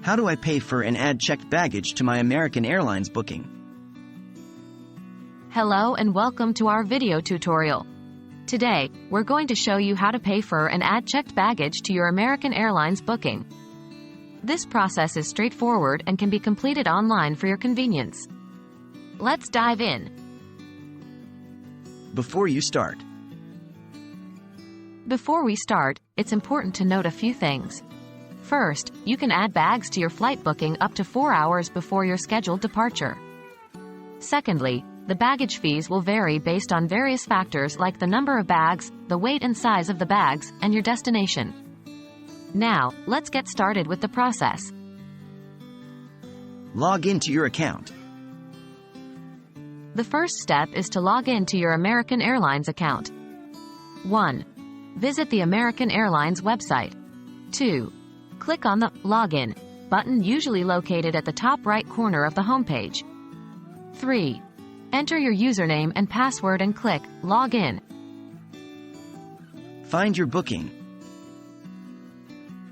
How do I pay for and add checked baggage to my American Airlines booking? Hello and welcome to our video tutorial. Today, we're going to show you how to pay for and add checked baggage to your American Airlines booking. This process is straightforward and can be completed online for your convenience. Let's dive in. Before you start, it's important to note a few things. First, you can add bags to your flight booking up to 4 hours before your scheduled departure. Secondly, the baggage fees will vary based on various factors like the number of bags, the weight and size of the bags, and your destination. Now, let's get started with the process. log into your account. The first step is to log in to your American Airlines account. 1. Visit the American Airlines website. 2. Click on the Login button usually located at the top right corner of the homepage. 3. Enter your username and password and click Login. Find your booking.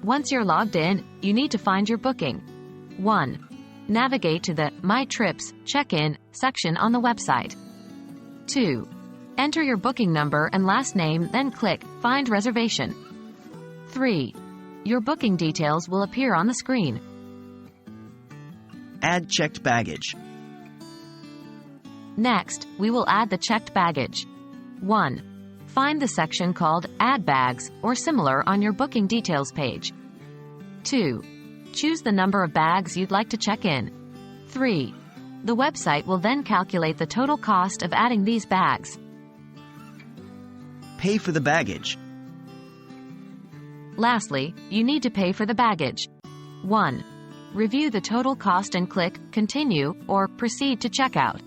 Once you're logged in, you need to find your booking. 1. Navigate to the My Trips, Check-in section on the website. 2. Enter your booking number and last name, then click Find Reservation. 3. Your booking details will appear on the screen. Add checked baggage. Next, we will add the checked baggage. 1. Find the section called Add Bags or similar on your booking details page. 2. Choose the number of bags you'd like to check in. 3. The website will then calculate the total cost of adding these bags. Pay for the baggage. Lastly, you need to pay for the baggage. 1. Review the total cost and click Continue or Proceed to checkout.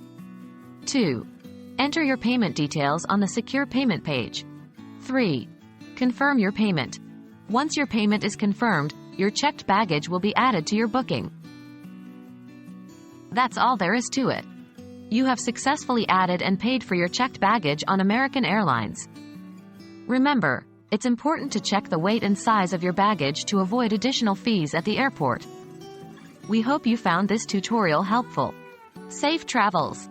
2. Enter your payment details on the secure payment page. 3. Confirm your payment. Once your payment is confirmed, your checked baggage will be added to your booking. That's all there is to it. You have successfully added and paid for your checked baggage on American Airlines. Remember, it's important to check the weight and size of your baggage to avoid additional fees at the airport. We hope you found this tutorial helpful. Safe travels!